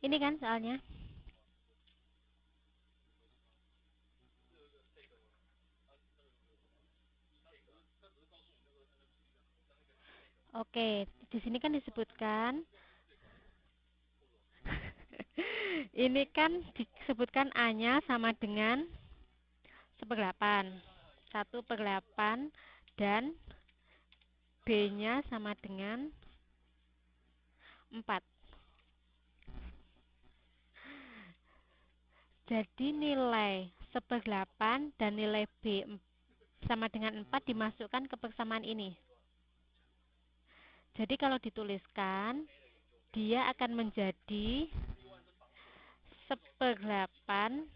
Ini kan soalnya. Oke, di sini kan disebutkan ini kan disebutkan A-nya sama dengan 1/8. 1/8 dan B-nya sama dengan 4. Jadi nilai 1/8 dan nilai B sama dengan 4 dimasukkan ke persamaan ini. Jadi kalau dituliskan, dia akan menjadi 1/8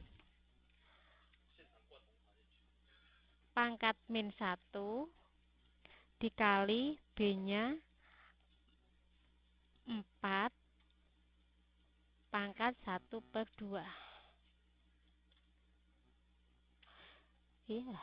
pangkat min 1 dikali B-nya 4 pangkat 1/2. Iya.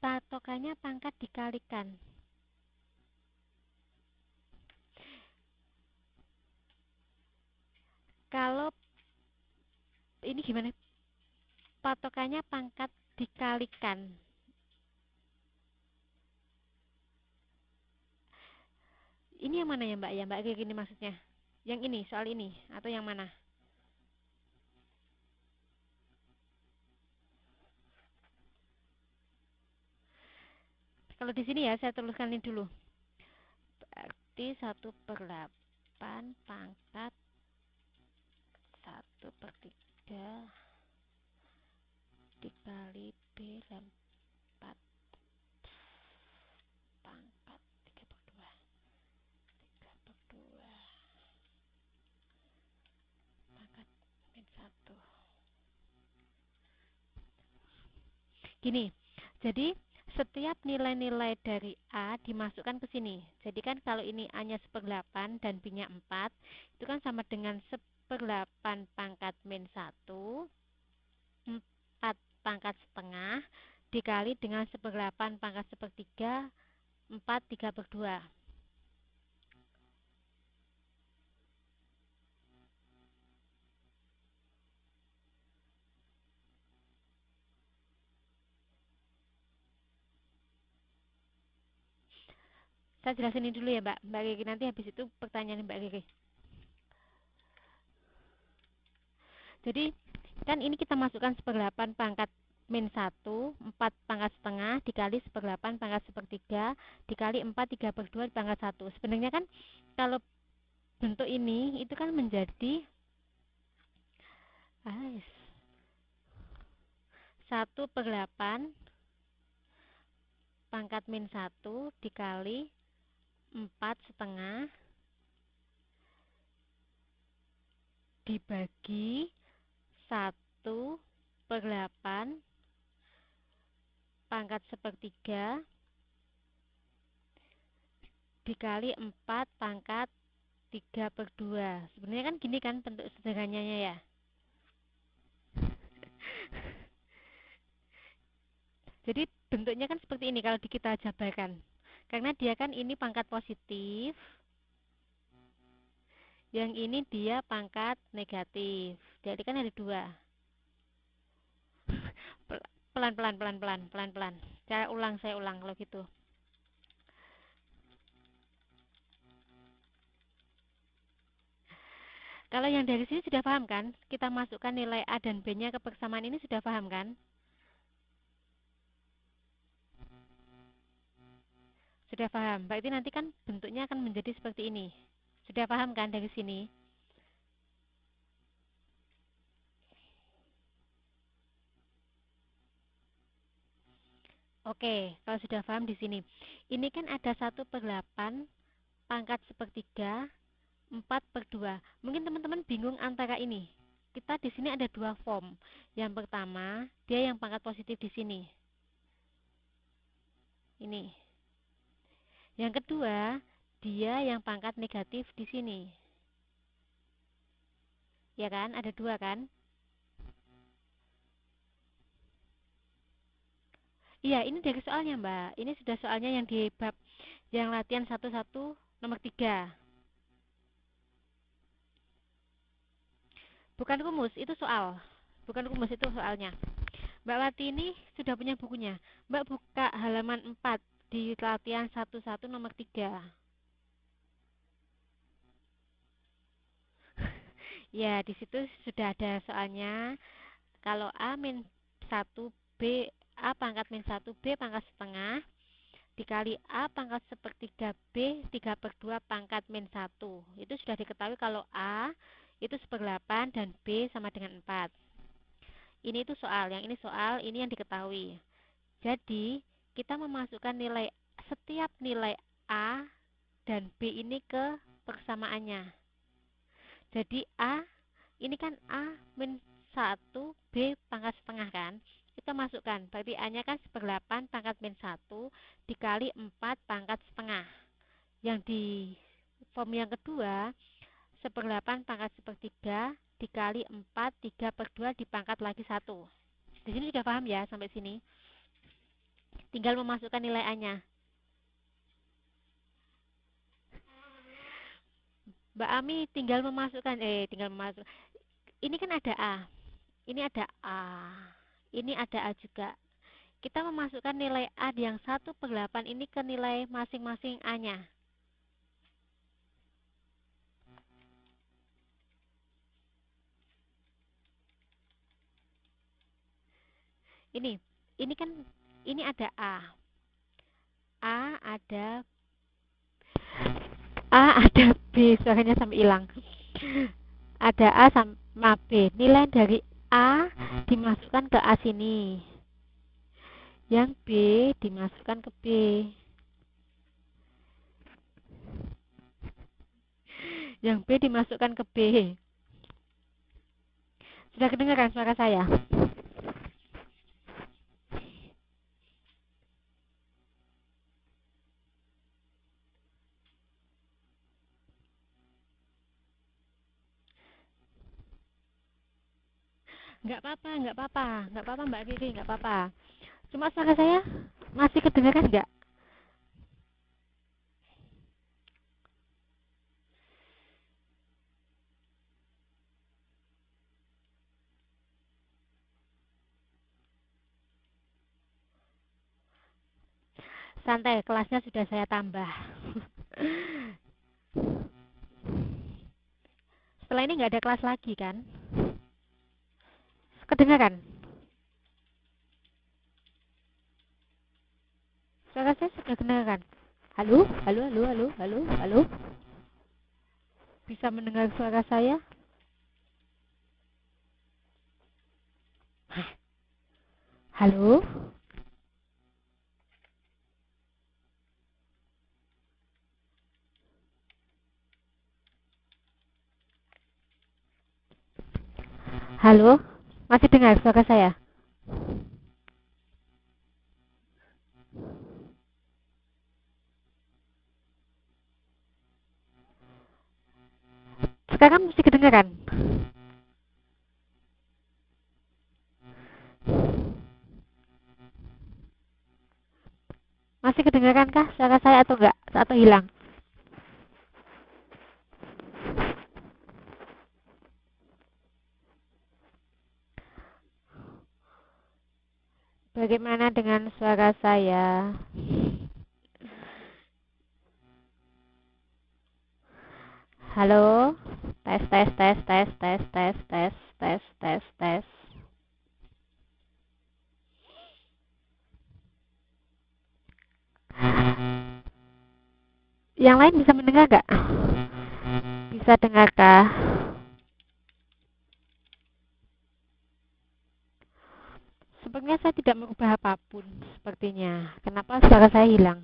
Patokannya pangkat dikalikan. Kalau ini gimana? Patokannya pangkat dikalikan. Ini yang mana ya Mbak? Ya Mbak kayak gini maksudnya. Yang ini, soal ini atau yang mana? Kalau di sini ya saya tuliskan ini dulu. Berarti 1/8 pangkat 1/3 dikali B 4 pangkat 3/2. 3/2 pangkat min 1. Gini, jadi setiap nilai-nilai dari A dimasukkan ke sini. Jadi kan kalau ini A-nya 1/8 dan B-nya 4, itu kan sama dengan 1/8 pangkat min 1, 4 pangkat setengah, dikali dengan 1/8 pangkat 1/3, 4 3/2. Saya jelasin ini dulu ya Mbak Riri, nanti habis itu pertanyaan Mbak Riri. Jadi kan ini kita masukkan 1/8 pangkat min 1, 4 pangkat setengah dikali 1/8 pangkat 1/3 dikali 4 3/2 pangkat 1. Sebenarnya kan kalau bentuk ini itu kan menjadi 1/8 pangkat min 1 dikali 4 setengah dibagi 1/8 pangkat 1/3 dikali 4 pangkat 3/2. Sebenarnya kan gini kan bentuk sederhananya ya. Jadi bentuknya kan seperti ini kalau kita jabarkan. Karena dia kan ini pangkat positif, yang ini dia pangkat negatif. Jadi kan ada dua. Pelan-pelan, pelan-pelan, pelan-pelan. Saya ulang kalau gitu. Kalau yang dari sini sudah paham kan? Kita masukkan nilai A dan B-nya ke persamaan ini sudah paham kan? Sudah paham. Berarti nanti kan bentuknya akan menjadi seperti ini. Sudah paham kan dari sini? Oke, kalau sudah paham di sini. Ini kan ada 1/8 pangkat 1/3, 4/2. Mungkin teman-teman bingung antara ini. Kita di sini ada dua form. Yang pertama, dia yang pangkat positif di sini. Ini. Yang kedua, dia yang pangkat negatif di sini. ya kan? Ada 2 kan? Iya, ini dari soalnya, Mbak. Ini sudah soalnya yang di bab yang latihan 11 nomor 3. Bukan rumus, itu soal. Bukan rumus, itu soalnya. Mbak Wati ini sudah punya bukunya. Mbak buka halaman 4 di latihan 11 nomor 3. Ya, di situ sudah ada soalnya. Kalau A min 1 B, A pangkat min 1 B pangkat setengah dikali A pangkat sepertiga B 3 per 2 pangkat min 1. Itu sudah diketahui kalau A itu 1/8 dan B sama dengan 4. Ini itu soal, yang ini soal, ini yang diketahui. Jadi, kita memasukkan nilai setiap nilai A dan B ini ke persamaannya. Jadi A, ini kan A min 1 B pangkat setengah kan. Kita masukkan, berarti A-nya kan 1/8 pangkat min 1 dikali 4 pangkat setengah. Yang di form yang kedua, 1/8 pangkat sepertiga dikali 4 3 per 2 dipangkat lagi 1. Di sini sudah paham ya sampai sini? Tinggal memasukkan nilai A-nya. Mbak Ami tinggal memasukkan, ini kan ada A, ini ada A, ini ada A juga. Kita memasukkan nilai A yang 1/8 ini ke nilai masing-masing A-nya. Ini kan, ini ada ada A, ada B, suaranya sampai hilang. Ada A sama B. Nilai dari A dimasukkan ke A sini. Yang B dimasukkan ke B. Yang B dimasukkan ke B. Sudah kedengaran suara saya? Nggak apa-apa, nggak apa-apa, nggak apa-apa Mbak Riri, nggak apa-apa. Cuma suara saya masih kedengaran nggak? Santai, kelasnya sudah saya tambah. Setelah ini nggak ada kelas lagi kan? Kedengaran? Suara saya sudah kedengaran. Halo, halo, halo, halo, halo, halo. Bisa mendengar suara saya? Halo? Halo? Masih dengar suara saya? Sekarang masih kedengaran? Masih kedengaran kah suara saya atau enggak? Atau hilang? Bagaimana dengan suara saya? Halo? Tes, tes, tes, tes, tes, tes, tes, tes, tes, tes. Yang lain bisa mendengar nggak? Bisa dengarkah? Sepertinya saya tidak merubah apapun. Sepertinya. Kenapa suara saya hilang?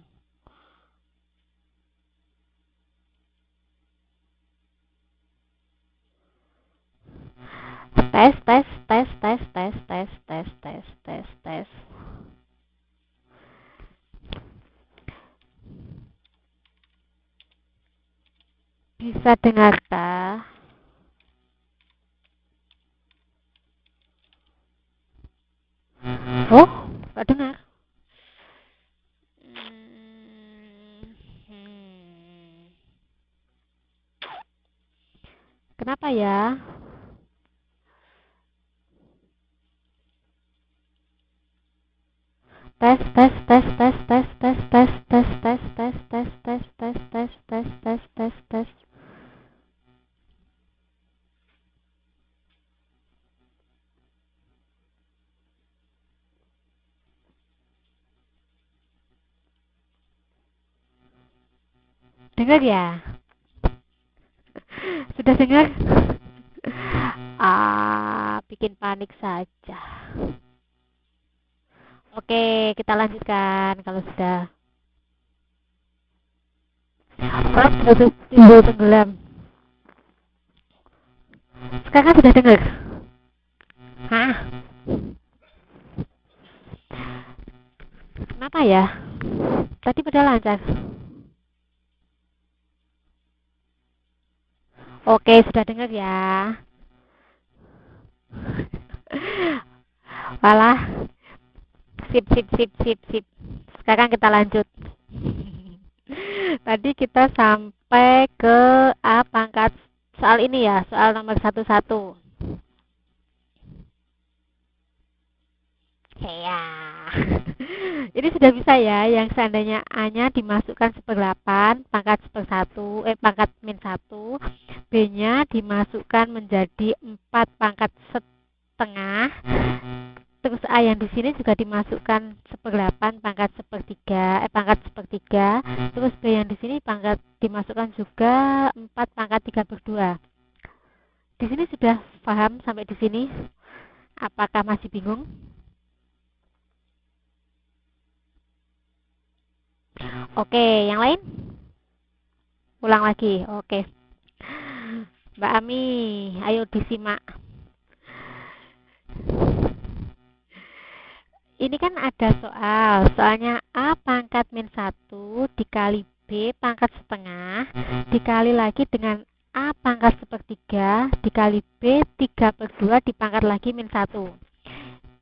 Tes, tes, tes, tes, tes, tes, tes, tes, tes, tes. Bisa dengarkah? Kenapa ya? Tes tes tes tes tes tes tes tes tes tes tes tes tes tes tes tes tes tes. Dengar ya? Sudah dengar? Bikin panik saja. Oke, kita lanjutkan kalau sudah. Orang sudah timbul tenggelam. Sekarang sudah dengar? Hah? Kenapa ya? Tadi pada lancar. Oke, sudah dengar ya? Walah, sip sip sip sip sip. Sekarang kita lanjut. Tadi kita sampai ke A pangkat soal ini ya, soal nomor 11. Ya. Ini sudah bisa ya, yang seandainya A-nya dimasukkan 1/8 pangkat 1/1, pangkat min 1, B-nya dimasukkan menjadi 4 pangkat setengah, terus A yang di sini juga dimasukkan 1/8 pangkat 1/3, pangkat 1/3, terus B yang di sini pangkat dimasukkan juga 4 pangkat 3/2. Di sini sudah paham sampai di sini? Apakah masih bingung? Oke, yang lain? Ulang lagi. Oke. Mbak Ami, ayo disimak. Ini kan ada soalnya A pangkat min 1 dikali B pangkat setengah dikali lagi dengan A pangkat 1/3 dikali B 3/2 dipangkat lagi min 1.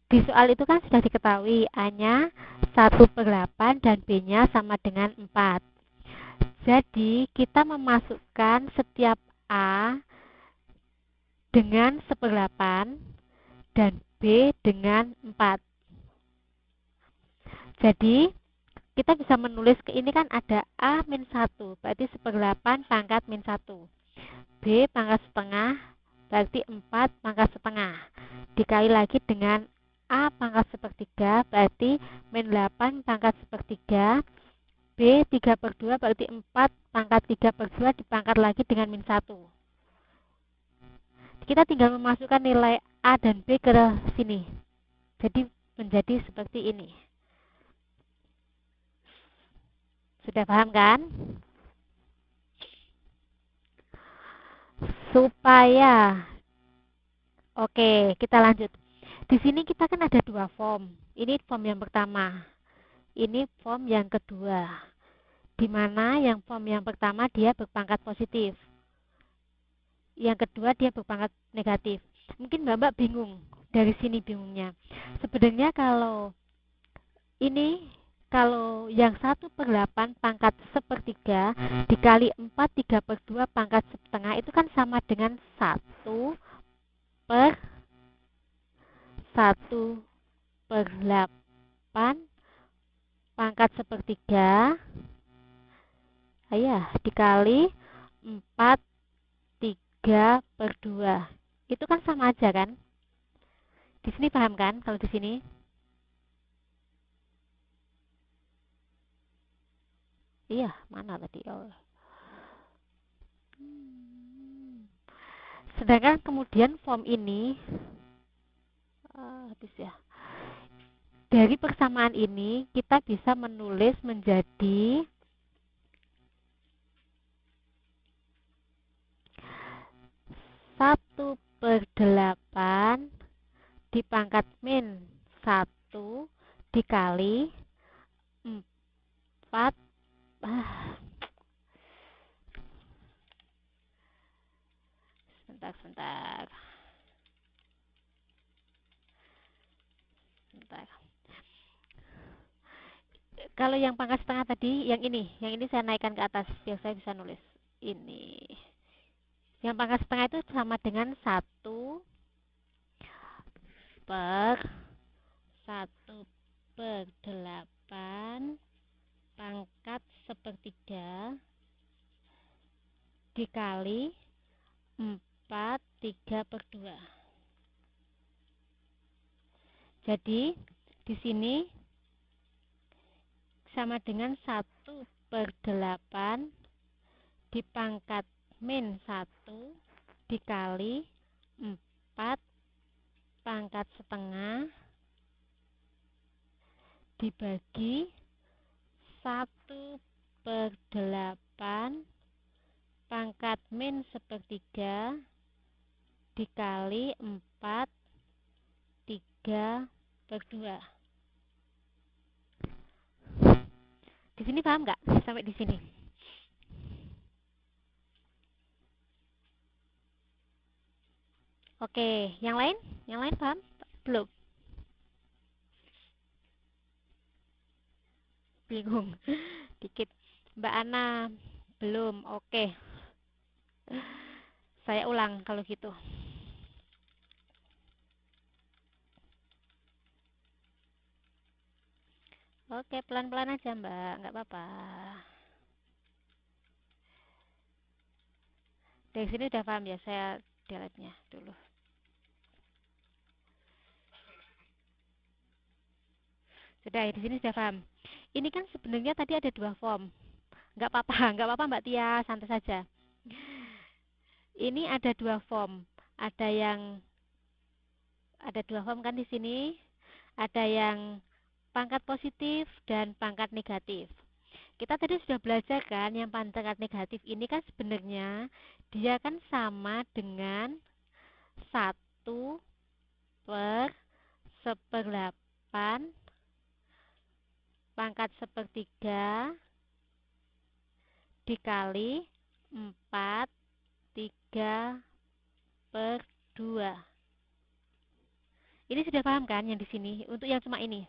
Di soal itu kan sudah diketahui A-nya 1/8 dan B-nya sama dengan 4. Jadi kita memasukkan setiap A dengan 1/8 dan B dengan 4. Jadi kita bisa menulis ke ini kan ada A min 1 berarti 1/8 pangkat min 1, B pangkat setengah berarti 4 pangkat setengah dikali lagi dengan A pangkat 1/3 berarti min 8 pangkat 1/3, B 3/2 berarti 4 pangkat 3/2 dipangkat lagi dengan min 1. Kita tinggal memasukkan nilai A dan B ke sini, jadi menjadi seperti ini. Sudah paham kan? Supaya oke, kita lanjut. Di sini kita kan ada dua form. Ini form yang pertama. Ini form yang kedua. Di mana yang form yang pertama dia berpangkat positif. Yang kedua dia berpangkat negatif. Mungkin Mbak bingung. Dari sini bingungnya. Sebenarnya kalau ini kalau yang 1/8 pangkat 1/3 dikali 4 3/2 pangkat setengah itu kan sama dengan 1/8 pangkat 1/3 dikali 4 3/2. Itu kan sama aja kan? Di sini paham kan kalau di sini? Iya, mana tadi? Oh. Sedangkan kemudian form ini habis ya. Dari persamaan ini kita bisa menulis menjadi 1/8 dipangkat min 1 dikali 4 sebentar. Kalau yang pangkat setengah tadi, yang ini saya naikkan ke atas biar saya bisa nulis ini. Yang pangkat setengah itu sama dengan 1/8 pangkat sepertiga dikali 3/4. Jadi di sini sama dengan 1/8 dipangkat min 1 dikali 4 pangkat setengah dibagi 1/8 pangkat min sepertiga dikali 4 3/2. Di sini paham nggak sampai di sini? Oke, yang lain? Yang lain paham? Belum? Bingung? Dikit. Mbak Ana, belum. Oke. Saya ulang kalau gitu. Oke, pelan-pelan aja Mbak, nggak apa-apa. Dari sini udah paham ya, saya delete-nya dulu. Sudah, di sini sudah paham. Ini kan sebenarnya tadi ada 2 form. Nggak apa-apa, nggak apa-apa Mbak Tia, santai saja. Ini ada 2 form. Ada 2 form kan di sini. Ada yang pangkat positif dan pangkat negatif. Kita tadi sudah belajar kan yang pangkat negatif ini kan sebenarnya dia kan sama dengan 1/8 pangkat sepertiga dikali 4/3/2. Ini sudah paham kan yang di sini untuk yang cuma ini?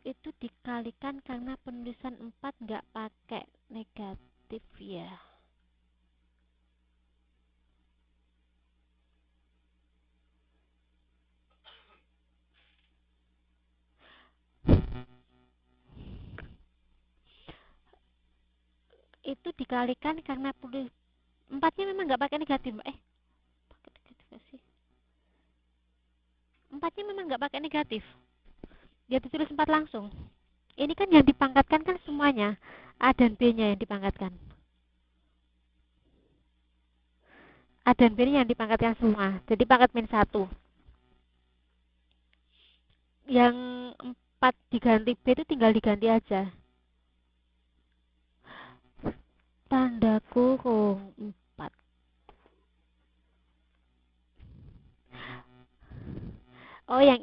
Itu dikalikan karena penulisan 4 nggak pakai negatif ya. Itu dikalikan karena penulis 4-nya memang nggak pakai negatif. Pakai negatif nggak sih? 4-nya memang nggak pakai negatif. Dia ditulis 4 langsung. Ini kan yang dipangkatkan kan semuanya. A dan B-nya yang dipangkatkan. A dan B-nya yang dipangkatkan semua. Jadi pangkat min 1. Yang 4 diganti B itu tinggal diganti aja. Tanda kurung 4. Oh, yang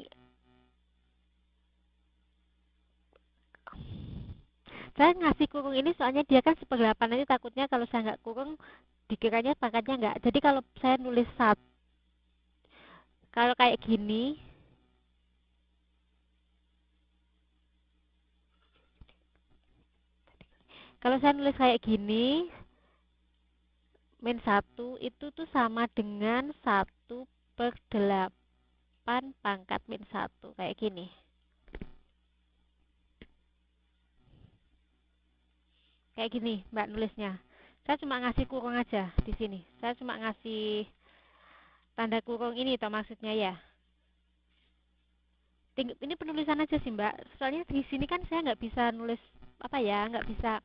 saya ngasih kurung ini soalnya dia kan 1/8, nanti takutnya kalau saya nggak kurung dikiranya pangkatnya nggak. Jadi kalau saya nulis 1, kalau kayak gini, kalau saya nulis kayak gini, min 1 itu tuh sama dengan 1/8 pangkat min 1 kayak gini. Kayak gini Mbak nulisnya. Saya cuma ngasih kurung aja di sini. Saya cuma ngasih tanda kurung ini toh maksudnya ya. Ini penulisan aja sih Mbak. Soalnya di sini kan saya nggak bisa nulis apa ya, nggak bisa.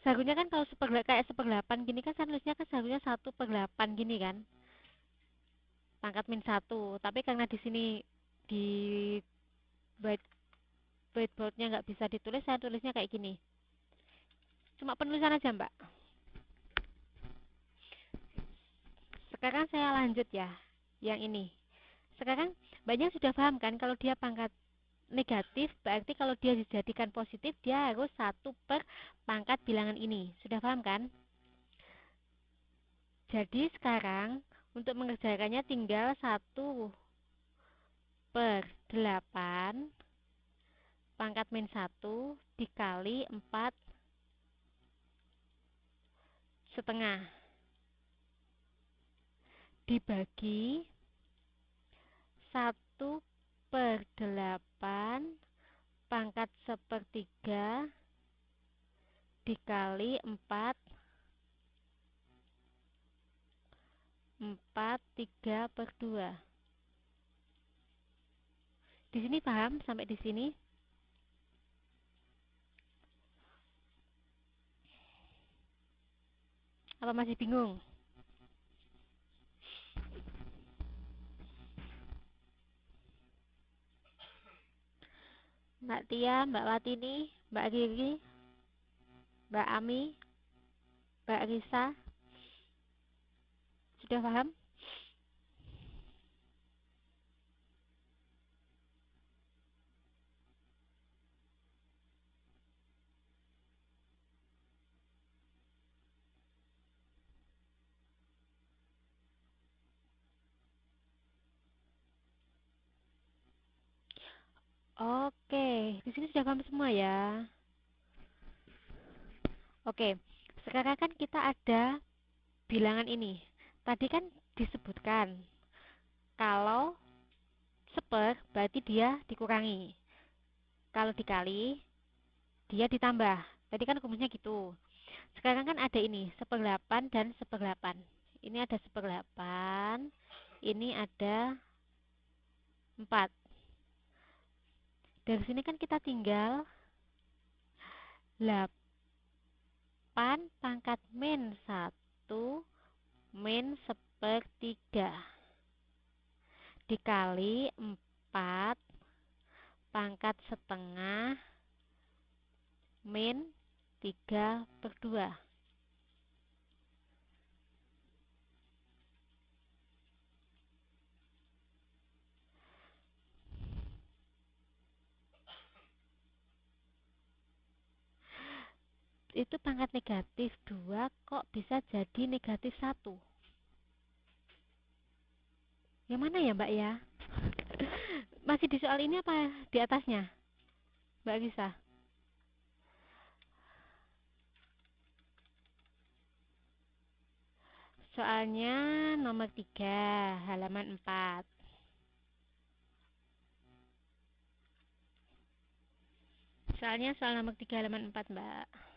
Seharusnya kan kalau kayak 1/8 gini kan saya nulisnya kan seharusnya 1/8 gini kan. Pangkat min 1. Tapi karena di sini di whiteboardnya nggak bisa ditulis, saya tulisnya kayak gini. Cuma penulisan aja Mbak. Sekarang saya lanjut ya, yang ini. Sekarang banyak sudah paham kan kalau dia pangkat negatif, berarti kalau dia dijadikan positif, dia harus 1/pangkat bilangan ini. Sudah paham kan? Jadi sekarang untuk mengerjakannya tinggal 1 per 8 pangkat min 1 dikali 4 setengah dibagi 1 per 8 pangkat 1/3 dikali 4/3/2. Di sini paham sampai di sini? Apa masih bingung? Mbak Tia, Mbak Watini, Mbak Riri, Mbak Ami, Mbak Risa, sudah paham? Oke, di sini sudah paham semua ya. Oke, sekarang kan kita ada bilangan ini. Tadi kan disebutkan kalau seper berarti dia dikurangi. Kalau dikali dia ditambah. Tadi kan rumusnya gitu. Sekarang kan ada ini, 1/8 dan 1/8. Ini ada 1/8, ini ada 4. Dari sini kan kita tinggal 8 pangkat min 1 min 1/3 dikali 4 pangkat setengah min 3/2. Itu pangkat negatif 2 kok bisa jadi negatif 1? Yang mana ya Mbak ya? Masih di soal ini apa di atasnya Mbak Risa? Soalnya nomor 3 halaman 4. Soalnya soal nomor 3 halaman 4 Mbak.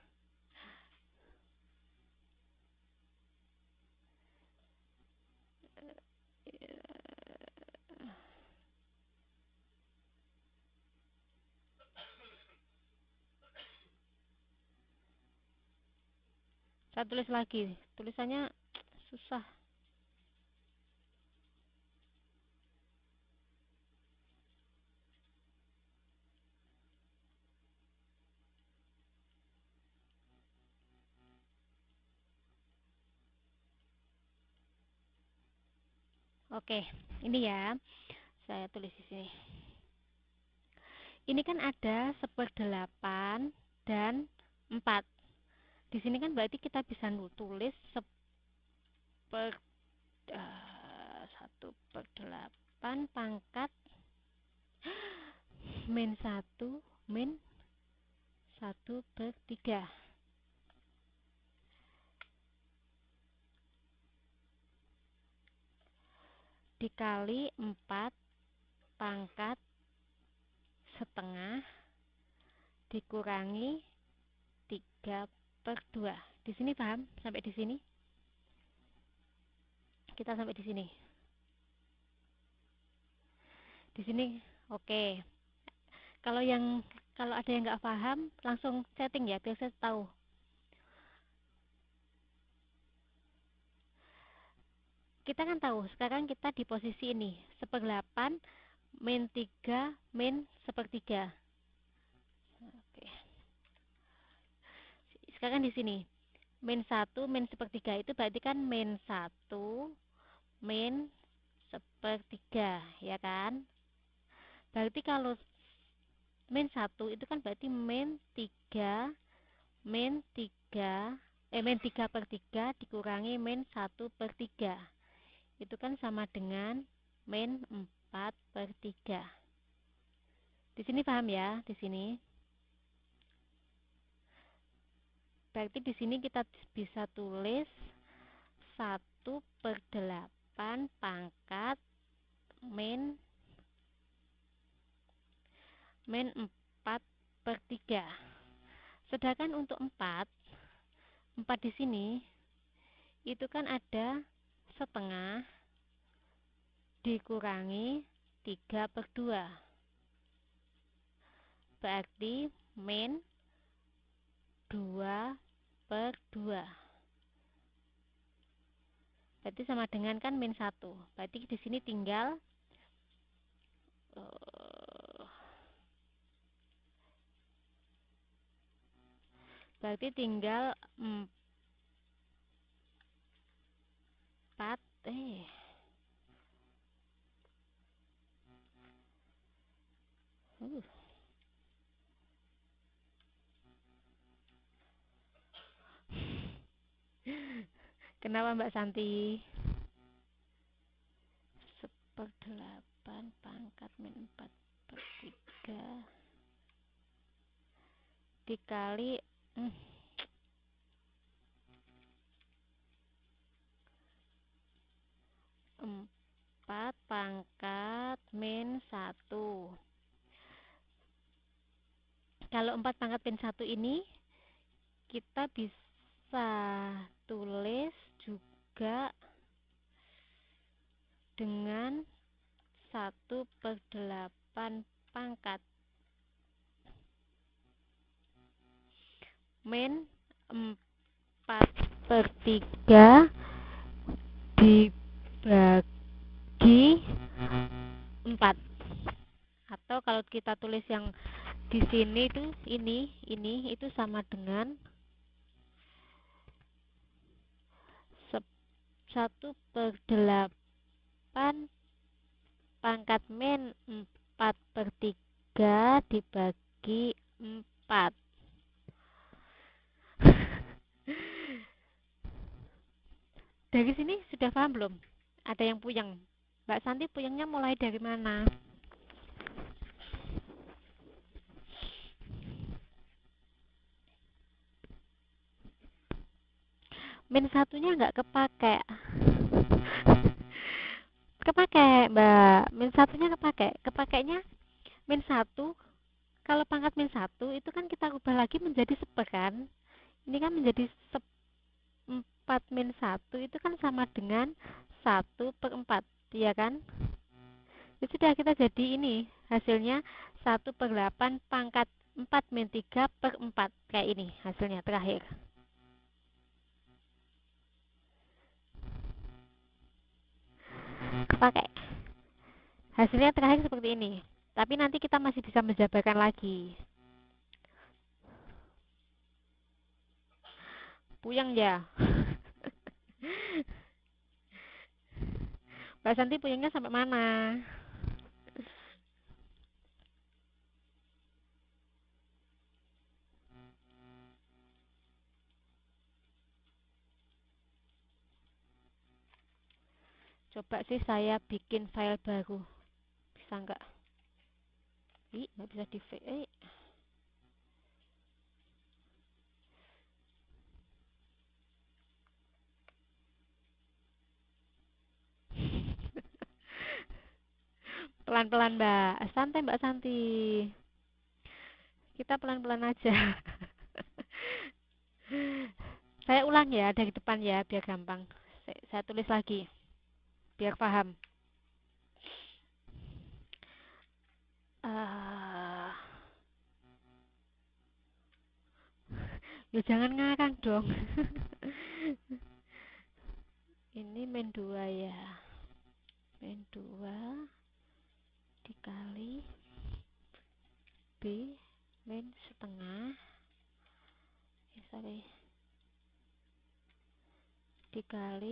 Saya tulis lagi, tulisannya susah. Oke, ini ya. Saya tulis di sini. Ini kan ada 1/8 dan 4. Di sini kan berarti kita bisa tulis 1/8 pangkat min 1 min 1/3 dikali 4 pangkat setengah dikurangi 3/2. Di sini paham sampai di sini? Kita sampai di sini. Di sini oke. Kalau ada yang nggak paham langsung chatting ya biar saya tahu. Kita kan tahu sekarang kita di posisi ini 1/8 min 3 min 1/3. Oke. Sekarang di sini min 1 min 1/3 itu berarti kan min 1 min 1/3 ya kan? Berarti kalau min 1 itu kan berarti min 3 min 3 min 3/3 dikurangi min 1/3. Itu kan sama dengan min 4/3. Di sini paham ya, di sini. Berarti di sini kita bisa tulis 1/8 pangkat min 4/3. Sedangkan untuk 4 di sini itu kan ada setengah dikurangi 3/2. Berarti min 2/2. Berarti sama dengan kan min 1. Berarti di sini tinggal berarti tinggal 4 Kenapa Mbak Santi? 1/8 pangkat min 4/3 dikali 4 pangkat min 1. Kalau 4 pangkat min 1 ini kita bisa tulis juga dengan 1/8 pangkat min 4/3 dibagi 4. Atau kalau kita tulis yang di sini itu ini itu sama dengan 1/8 pangkat min 4/3 dibagi 4. Dari sini sudah paham belum? Ada yang puyeng? Mbak Santi puyengnya mulai dari mana? Min satunya nggak kepake. Kepake Mbak, min satunya kepake. Kepakainya min 1. Kalau pangkat min 1 itu kan kita ubah lagi menjadi sepekan. Ini kan menjadi 4 min 1 itu kan sama dengan 1/4, iya kan? Ya sudah, kita jadi ini hasilnya 1/8 pangkat 4 min 3/4. Kayak ini hasilnya terakhir. Pakai hasilnya terakhir seperti ini. Tapi nanti kita masih bisa menjabarkan lagi. Puyeng ya. Mbak Santi puyengnya sampai mana? Coba sih saya bikin file baru. Bisa nggak? Ih, nggak bisa di Pelan-pelan Mbak. Santai Mbak Santi. Kita pelan-pelan aja. Saya ulang ya dari depan ya biar gampang. Saya tulis lagi biar paham. Ya jangan ngarang dong. Ini min 2 ya. Min 2 dikali B min setengah dikali